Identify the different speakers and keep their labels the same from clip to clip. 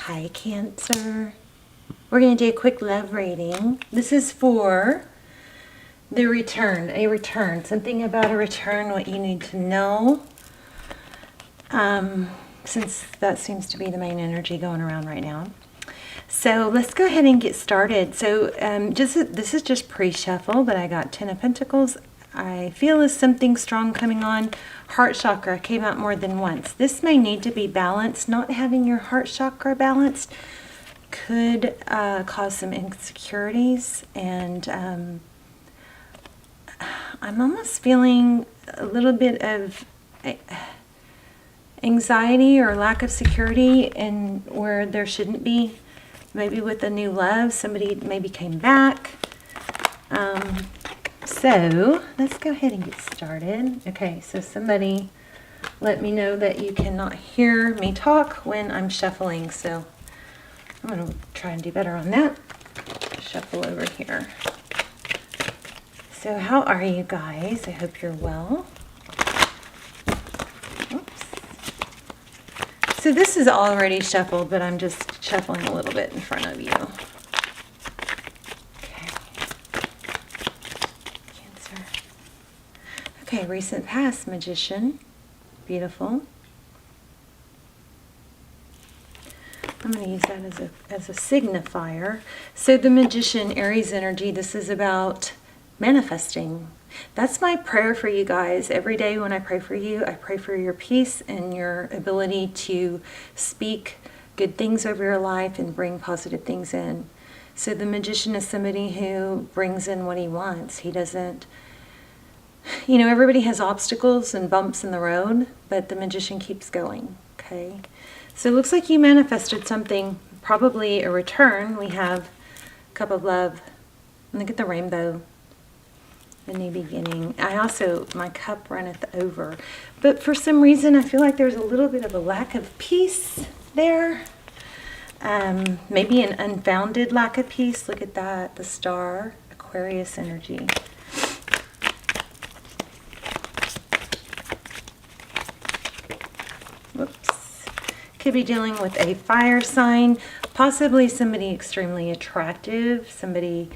Speaker 1: Hi, Cancer. We're going to do a quick love reading. This is for the return, a return, something about a return, what you need to know. Since that seems to be the main energy going around right now. So let's go ahead and get started. So this is just pre-shuffle, but I got 10 of Pentacles. I feel there's something strong coming on. Heart chakra came out more than once. This may need to be balanced. Not having your heart chakra balanced could cause some insecurities. And I'm almost feeling a little bit of anxiety or lack of security in where there shouldn't be. Maybe with a new love, somebody maybe came back. So let's go ahead and get started. Okay, so somebody let me know that you cannot hear me talk when I'm shuffling. So I'm going to try and do better on that. Shuffle over here. So how are you guys? I hope you're well. Oops. So this is already shuffled, but I'm just shuffling a little bit in front of you. Okay, recent past, Magician. Beautiful. I'm going to use that as a signifier. So the Magician, Aries energy, this is about manifesting. That's my prayer for you guys. Every day when I pray for you, I pray for your peace and your ability to speak good things over your life and bring positive things in. So the Magician is somebody who brings in what he wants. He doesn't... You know, everybody has obstacles and bumps in the road, but the Magician keeps going, okay? So it looks like you manifested something, probably a return. We have Cup of Love. And look at the rainbow. A new beginning. My cup runneth over. But for some reason, I feel like there's a little bit of a lack of peace there. Maybe an unfounded lack of peace. Look at that, the star, Aquarius energy. Whoops. Could be dealing with a fire sign, possibly somebody extremely attractive, somebody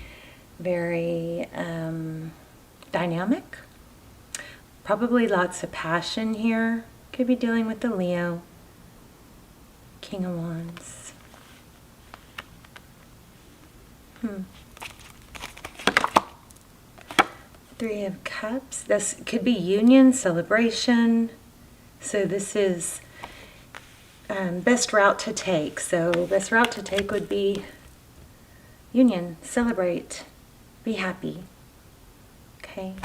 Speaker 1: very dynamic. Probably lots of passion here. Could be dealing with the Leo. King of Wands. Three of Cups. This could be union, celebration. So this is best route to take. So best route to take would be union, celebrate, be happy. Okay.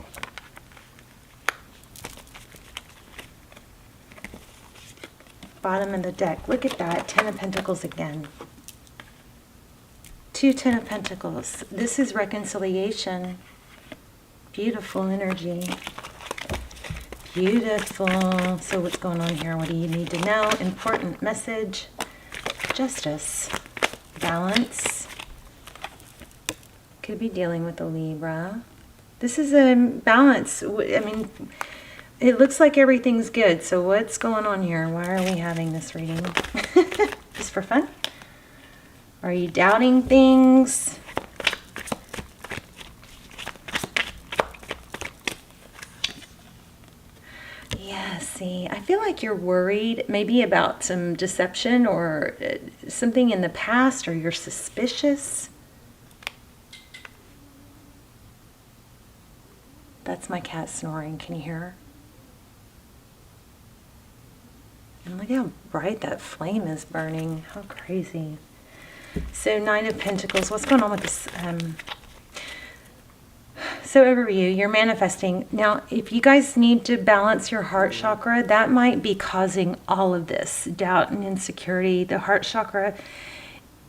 Speaker 1: Bottom of the deck. Look at that. 10 of Pentacles again. 2 10 of Pentacles. This is reconciliation. Beautiful energy. Beautiful. So what's going on here? What do you need to know? Important message. Justice. Balance. Could be dealing with a Libra. This is a balance. I mean, it looks like everything's good. So what's going on here? Why are we having this reading? Just for fun? Are you doubting things? Yeah, see, I feel like you're worried maybe about some deception or something in the past, or you're suspicious. That's my cat snoring. Can you hear her? And look how bright that flame is burning. How crazy. So 9 of Pentacles. What's going on with this? So overview, you're manifesting. Now, if you guys need to balance your heart chakra, that might be causing all of this doubt and insecurity. The heart chakra,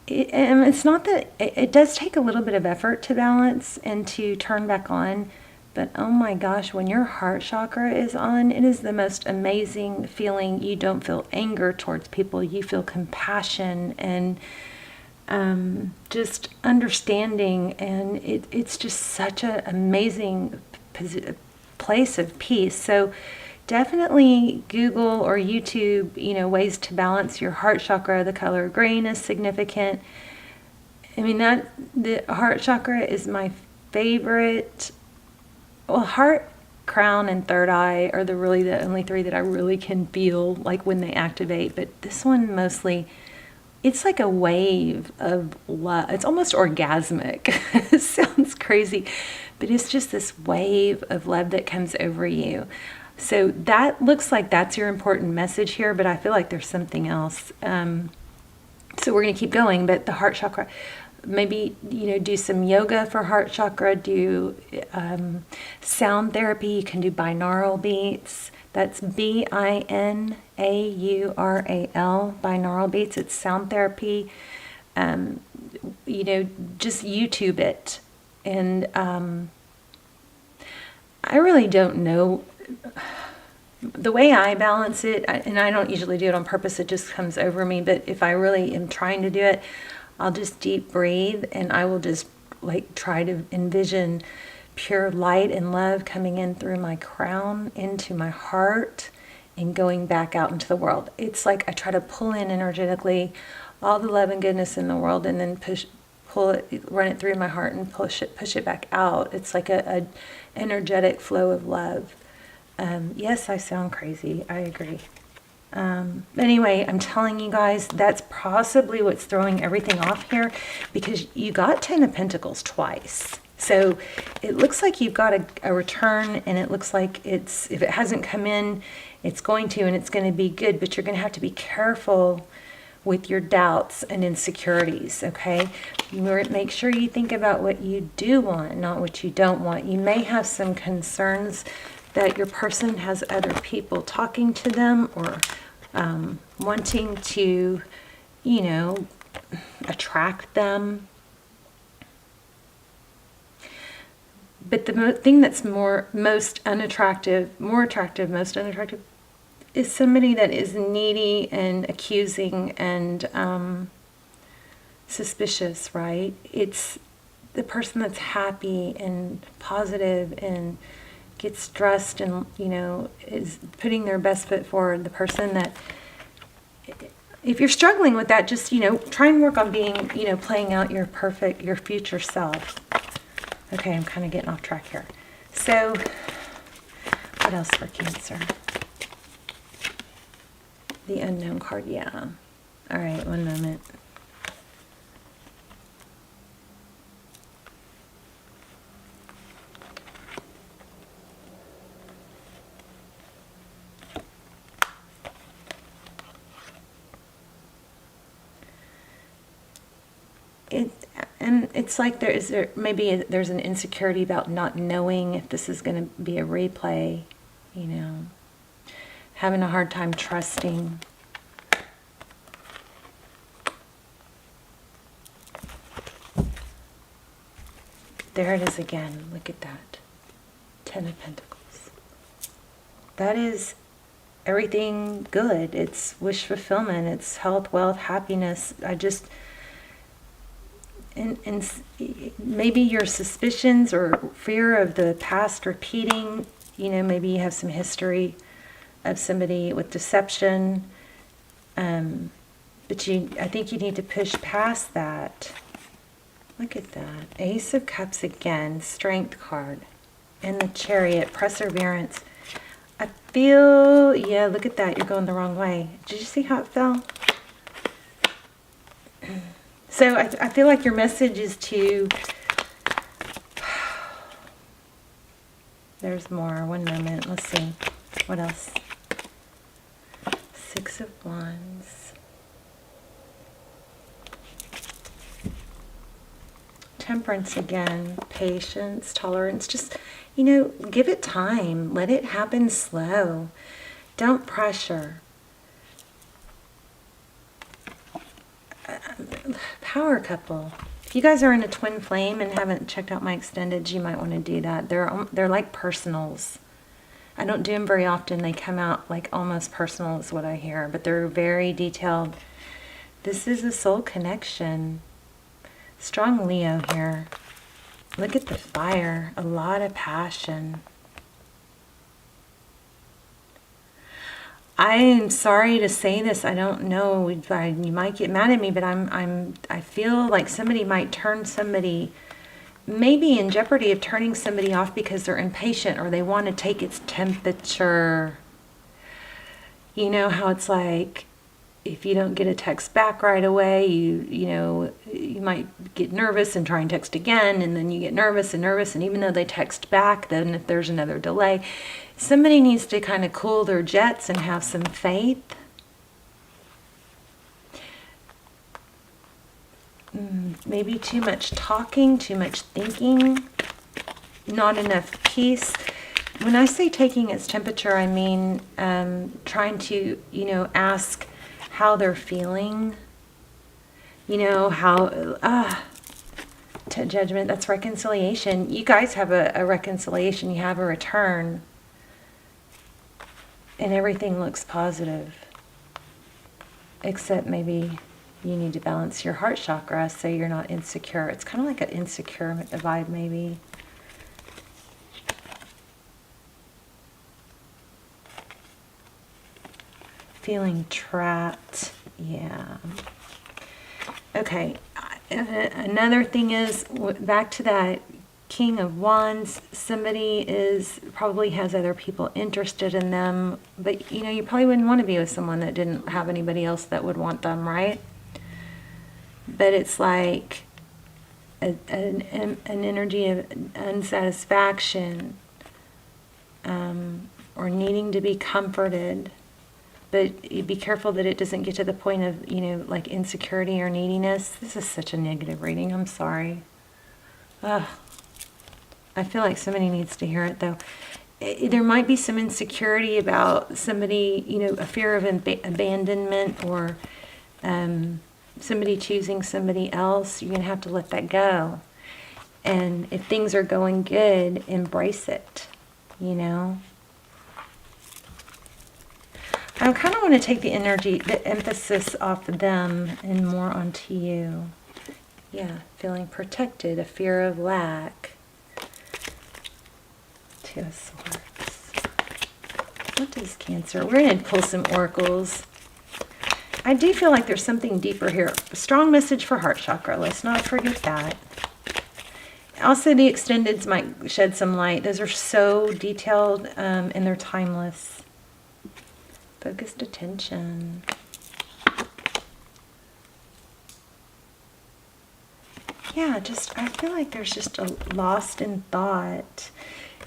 Speaker 1: it's not that, it does take a little bit of effort to balance and to turn back on. But oh my gosh, when your heart chakra is on, it is the most amazing feeling. You don't feel anger towards people. You feel compassion and just understanding, and it's just such an amazing place of peace. So definitely Google or YouTube, ways to balance your heart chakra. The color green is significant. I mean, the heart chakra is my favorite. Well, heart, crown, and third eye are the only three that I really can feel like when they activate. But this one mostly, it's like a wave of love. It's almost orgasmic. It sounds crazy, but it's just this wave of love that comes over you. So that looks like that's your important message here, but I feel like there's something else. So we're going to keep going, but the heart chakra, maybe, do some yoga for heart chakra, do sound therapy. You can do binaural beats. That's binaural, binaural beats. It's sound therapy. Just YouTube it. And I really don't know. The way I balance it, and I don't usually do it on purpose, it just comes over me, but if I really am trying to do it, I'll just deep breathe, and I will just try to envision pure light and love coming in through my crown into my heart and going back out into the world. It's like I try to pull in energetically all the love and goodness in the world, and then run it through my heart and push it back out. It's like a energetic flow of love. Yes, I sound crazy. I agree. Anyway, I'm telling you guys, that's possibly what's throwing everything off here, because you got 10 of Pentacles twice. So it looks like you've got a return, and it looks like if it hasn't come in, it's going to, and it's going to be good, but you're going to have to be careful with your doubts and insecurities, okay? Make sure you think about what you do want, not what you don't want. You may have some concerns that your person has other people talking to them, or wanting to, attract them. But the thing that's most unattractive is somebody that is needy and accusing and suspicious, right? It's the person that's happy and positive and gets dressed and, is putting their best foot forward. The person that, if you're struggling with that, just, try and work on being, playing out your future self. Okay, I'm kind of getting off track here. So, what else for Cancer? The unknown card, yeah. All right, one moment. It's like there's an insecurity about not knowing if this is going to be a replay, having a hard time trusting. There it is again. Look at that. 10 of Pentacles. That is everything good. It's wish fulfillment. It's health, wealth, happiness. And maybe your suspicions or fear of the past repeating, maybe you have some history of somebody with deception, but I think you need to push past that. Look at that. Ace of Cups again, Strength card, and the Chariot, Perseverance. I feel, yeah, look at that, you're going the wrong way. Did you see how it fell? So I feel like your message is to, there's more, one moment, let's see, what else? 6 of Wands. Temperance again, patience, tolerance, just, give it time, let it happen slow, don't pressure. Power couple. If you guys are in a twin flame and haven't checked out my extended, you might want to do that. They're like personals. I don't do them very often. They come out like almost personal is what I hear, but they're very detailed. This is a soul connection. Strong Leo here. Look at the fire. A lot of passion. I'm sorry to say this. I don't know. You might get mad at me, but I feel like somebody might turn somebody, maybe in jeopardy of turning somebody off because they're impatient or they want to take its temperature. You know how it's like, if you don't get a text back right away, you might get nervous and try and text again, and then you get nervous, and even though they text back, then if there's another delay, somebody needs to kind of cool their jets and have some faith. Maybe too much talking, too much thinking, not enough peace. When I say taking its temperature, I mean trying to, ask how they're feeling, how, to judgment, that's reconciliation. You guys have a reconciliation, you have a return, and everything looks positive, except maybe you need to balance your heart chakra so you're not insecure. It's kind of like an insecure vibe, maybe. Feeling trapped, yeah. Okay, another thing is, back to that King of Wands, somebody probably has other people interested in them, but you probably wouldn't want to be with someone that didn't have anybody else that would want them, right? But it's like an energy of unsatisfaction, or needing to be comforted. But be careful that it doesn't get to the point of, like insecurity or neediness. This is such a negative reading. I'm sorry. Ugh. I feel like somebody needs to hear it, though. There might be some insecurity about somebody, a fear of abandonment, or somebody choosing somebody else. You're going to have to let that go. And if things are going good, embrace it, I kind of want to take the emphasis off of them and more onto you. Yeah, feeling protected, a fear of lack. Two of Swords. What is Cancer? We're going to pull some oracles. I do feel like there's something deeper here. A strong message for heart chakra. Let's not forget that. Also, the extendeds might shed some light. Those are so detailed, and they're timeless. Focused attention. Yeah, I feel like there's just a lost in thought.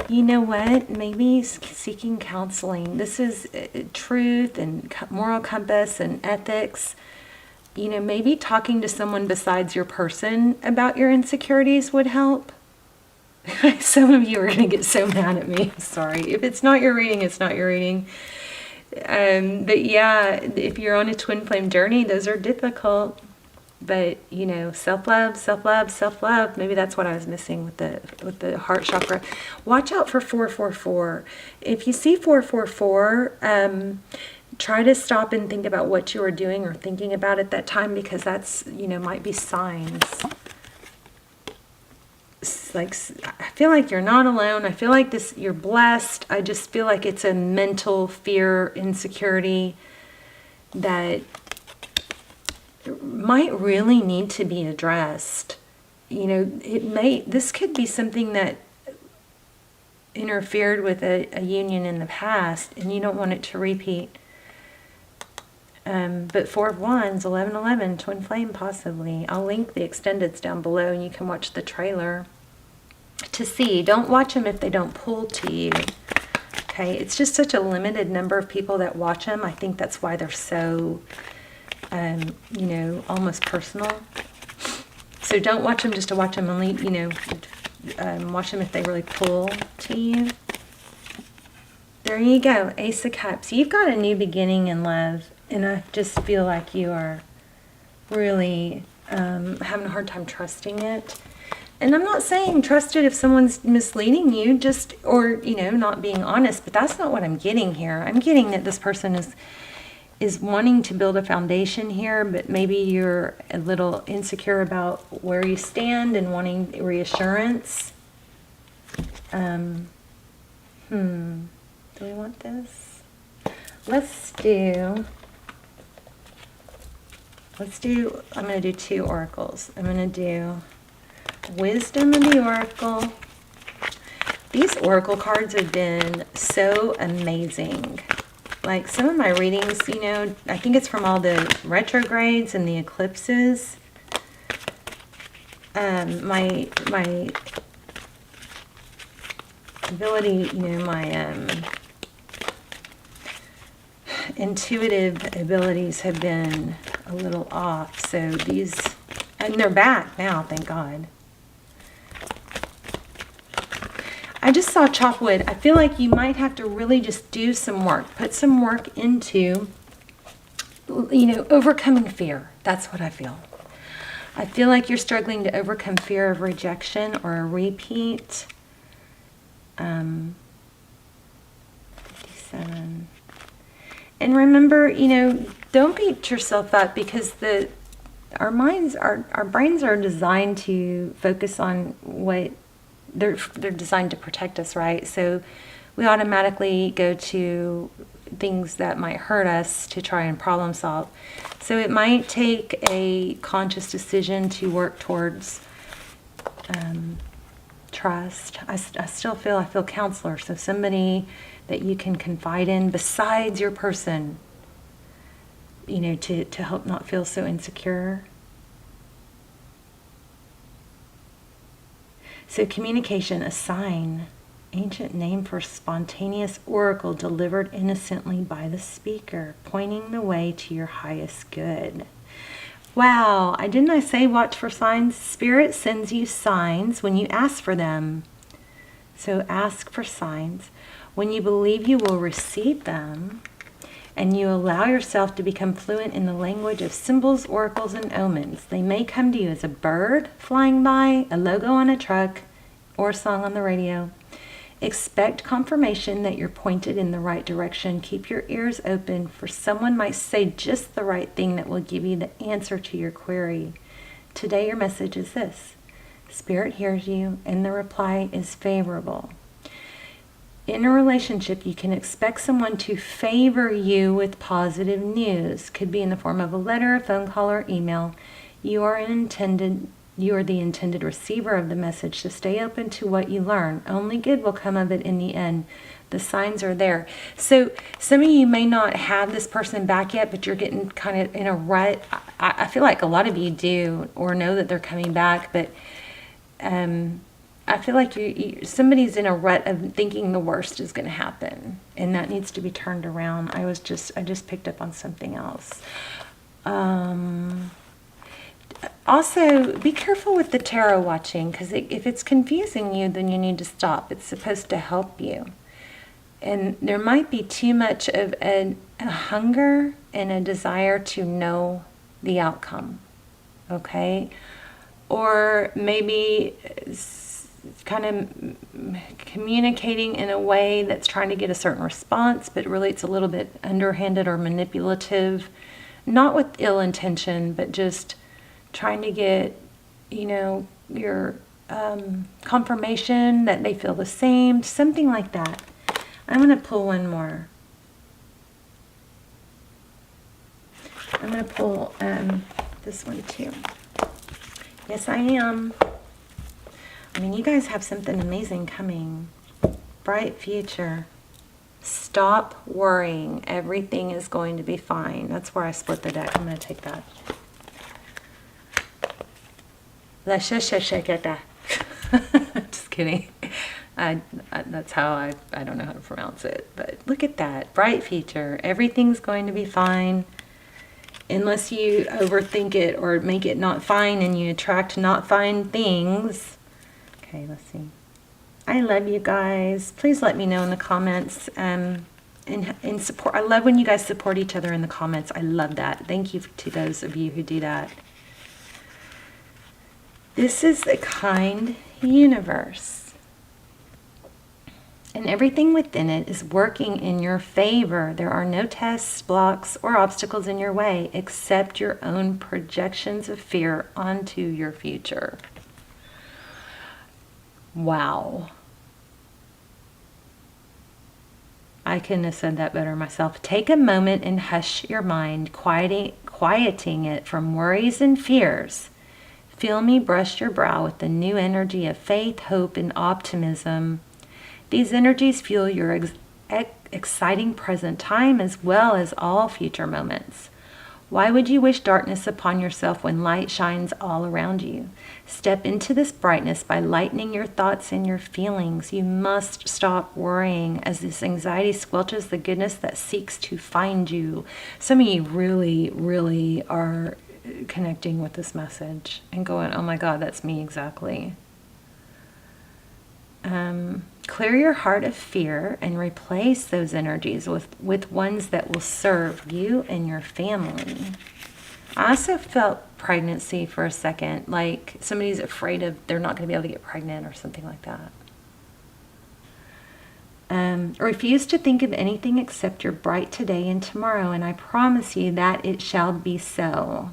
Speaker 1: You know what? Maybe seeking counseling. This is truth and moral compass and ethics. Maybe talking to someone besides your person about your insecurities would help. Some of you are going to get so mad at me. I'm sorry. If it's not your reading, it's not your reading. But yeah, if you're on a twin flame journey, those are difficult. But self-love, self-love, self-love. Maybe that's what I was missing with the heart chakra. Watch out for 444. If you see 444, try to stop and think about what you were doing or thinking about at that time, because that's might be signs. Like, I feel like you're not alone. I feel like you're blessed. I just feel like it's a mental fear, insecurity that might really need to be addressed. This could be something that interfered with a union in the past, and you don't want it to repeat. But Four of Wands, 1111, twin flame possibly. I'll link the extendeds down below, and you can watch the trailer to see. Don't watch them if they don't pull to you. Okay, it's just such a limited number of people that watch them. I think that's why they're so, almost personal. So don't watch them just to watch them, only, watch them if they really pull to you. There you go, Ace of Cups. You've got a new beginning in love, and I just feel like you are really having a hard time trusting it. And I'm not saying trust it if someone's misleading you, or not being honest, but that's not what I'm getting here. I'm getting that this person is wanting to build a foundation here, but maybe you're a little insecure about where you stand and wanting reassurance. Do we want this? Let's do, I'm going to do 2 oracles. I'm going to do Wisdom of the Oracle. These oracle cards have been so amazing. Like some of my readings, you know, I think it's from all the retrogrades and the eclipses. My ability, you know, my intuitive abilities have been a little off. So these, and they're back now, thank God. I just saw chop wood. I feel like you might have to really just do some work. Put some work into, you know, overcoming fear. That's what I feel. I feel like you're struggling to overcome fear of rejection or a repeat. 57. And remember, you know, don't beat yourself up because our brains are designed to focus on what they're designed to protect us, right? So we automatically go to things that might hurt us to try and problem solve. So it might take a conscious decision to work towards trust. I still feel counselor, so somebody that you can confide in besides your person, you know, to help not feel so insecure. So communication, a sign, ancient name for spontaneous oracle delivered innocently by the speaker, pointing the way to your highest good. Wow, didn't I say watch for signs? Spirit sends you signs when you ask for them. So ask for signs. When you believe you will receive them, and you allow yourself to become fluent in the language of symbols, oracles, and omens. They may come to you as a bird flying by, a logo on a truck, or a song on the radio. Expect confirmation that you're pointed in the right direction. Keep your ears open, for someone might say just the right thing that will give you the answer to your query. Today your message is this: Spirit hears you, and the reply is favorable. In a relationship, you can expect someone to favor you with positive news. Could be in the form of a letter, a phone call, or email. You are the intended receiver of the message, so stay open to what you learn. Only good will come of it in the end. The signs are there. So some of you may not have this person back yet, but you're getting kind of in a rut. I feel like a lot of you do, or know that they're coming back, but I feel like somebody's in a rut of thinking the worst is going to happen, and that needs to be turned around. I just picked up on something else. Also, be careful with the tarot watching, because if it's confusing you, then you need to stop. It's supposed to help you. And there might be too much of a hunger and a desire to know the outcome, okay? Or maybe kind of communicating in a way that's trying to get a certain response, but really it's a little bit underhanded or manipulative, not with ill intention, but just trying to get, you know, your confirmation that they feel the same, something like that. I'm going to pull one more. I'm going to pull this one too. Yes, I am. I mean, you guys have something amazing coming. Bright future. Stop worrying. Everything is going to be fine. That's where I split the deck. I'm going to take that. Just kidding. That's how I don't know how to pronounce it. But look at that. Bright future. Everything's going to be fine. Unless you overthink it or make it not fine and you attract not fine things. Okay, let's see. I love you guys. Please let me know in the comments and support. I love when you guys support each other in the comments. I love that. Thank you to those of you who do that. This is a kind universe. And everything within it is working in your favor. There are no tests, blocks, or obstacles in your way except your own projections of fear onto your future. Wow. I couldn't have said that better myself. Take a moment and hush your mind, quieting it from worries and fears. Feel me brush your brow with the new energy of faith, hope, and optimism. These energies fuel your exciting present time as well as all future moments. Why would you wish darkness upon yourself when light shines all around you? Step into this brightness by lightening your thoughts and your feelings. You must stop worrying as this anxiety squelches the goodness that seeks to find you. Some of you really, really are connecting with this message and going, oh my God, that's me exactly. Clear your heart of fear and replace those energies with ones that will serve you and your family. I also felt pregnancy for a second, like somebody's afraid of they're not going to be able to get pregnant or something like that. Refuse to think of anything except your bright today and tomorrow, and I promise you that it shall be so.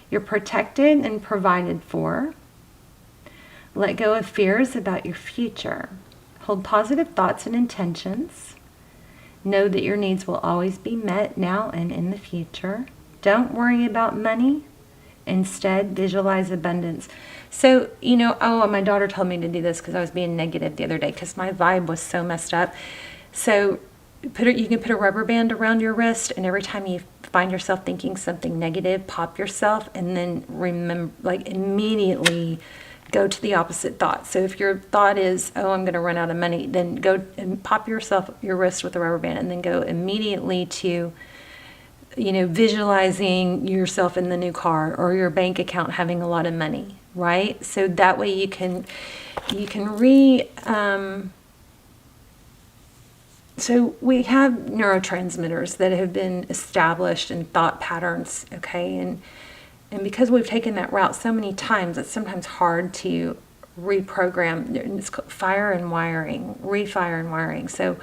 Speaker 1: You're protected and provided for. Let go of fears about your future. Hold positive thoughts and intentions. Know that your needs will always be met now and in the future. Don't worry about money. Instead, visualize abundance. So, my daughter told me to do this because I was being negative the other day because my vibe was so messed up. So, you can put a rubber band around your wrist, and every time you find yourself thinking something negative, pop yourself, and then immediately go to the opposite thought. So if your thought is, oh, I'm going to run out of money, then go and pop your wrist with a rubber band, and then go immediately to, visualizing yourself in the new car or your bank account having a lot of money, right? So that way you can so we have neurotransmitters that have been established in thought patterns, okay? And because we've taken that route so many times, it's sometimes hard to reprogram. It's called refire and wiring. So,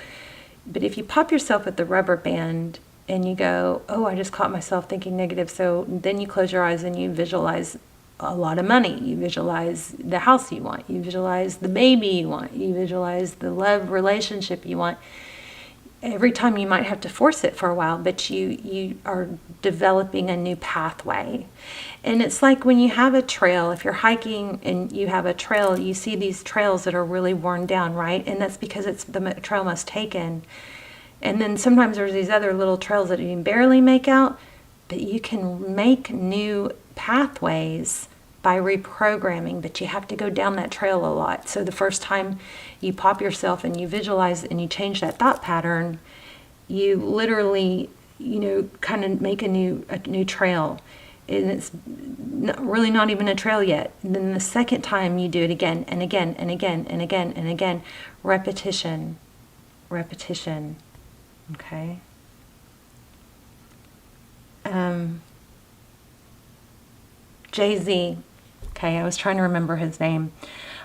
Speaker 1: but if you pop yourself with the rubber band and you go, oh, I just caught myself thinking negative. So then you close your eyes and you visualize a lot of money. You visualize the house you want. You visualize the baby you want. You visualize the love relationship you want. Every time you might have to force it for a while, but you are developing a new pathway. And it's like when you have a trail, if you're hiking and you have a trail, you see these trails that are really worn down, right? And that's because it's the trail most taken. And then sometimes there's these other little trails that you can barely make out, but you can make new pathways by reprogramming, but you have to go down that trail a lot. So the first time you pop yourself and you visualize and you change that thought pattern, you literally, kind of make a new trail. And it's really not even a trail yet. And then the second time you do it again and again and again and again and again. Repetition. Okay? Jay-Z. Okay, I was trying to remember his name.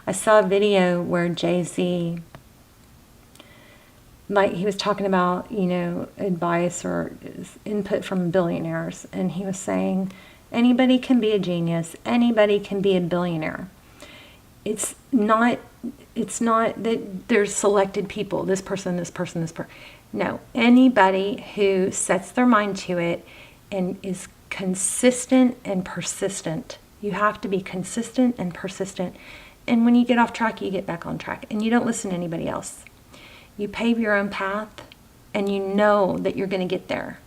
Speaker 1: I saw a video where Jay-Z, he was talking about, advice or input from billionaires. And he was saying, anybody can be a genius. Anybody can be a billionaire. It's not that there's selected people, this person. No, anybody who sets their mind to it and is consistent and persistent. You have to be consistent and persistent. And when you get off track, you get back on track. And you don't listen to anybody else. You pave your own path, and you know that you're going to get there.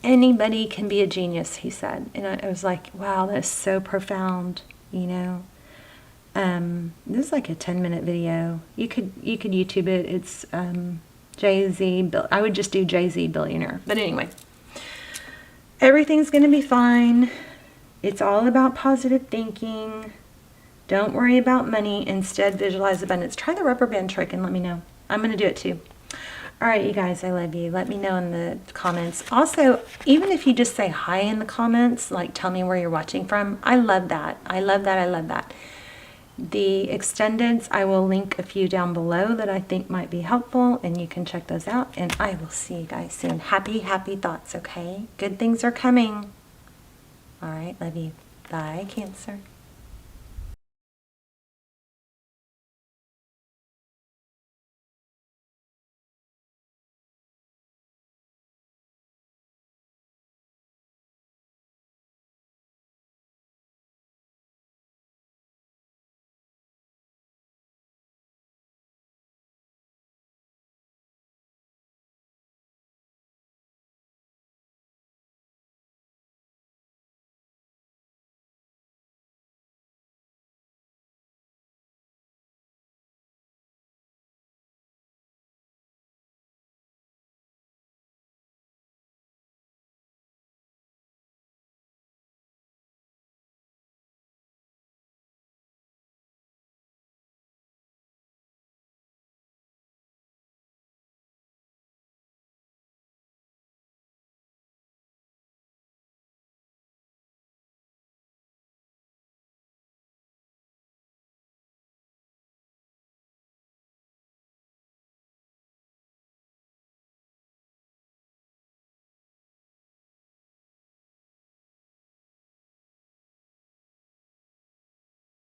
Speaker 1: Anybody can be a genius, he said. And I was like, wow, that is so profound, This is like a 10-minute video. You could YouTube it. It's Jay-Z. I would just do Jay-Z billionaire. But anyway, everything's going to be fine. It's all about positive thinking. Don't worry about money. Instead, visualize abundance. Try the rubber band trick and let me know. I'm going to do it too. All right, you guys, I love you. Let me know in the comments. Also, even if you just say hi in the comments, like tell me where you're watching from, I love that. I love that. The extendeds, I will link a few down below that I think might be helpful, and you can check those out. And I will see you guys soon. Happy thoughts, okay? Good things are coming. All right, love you. Bye, Cancer.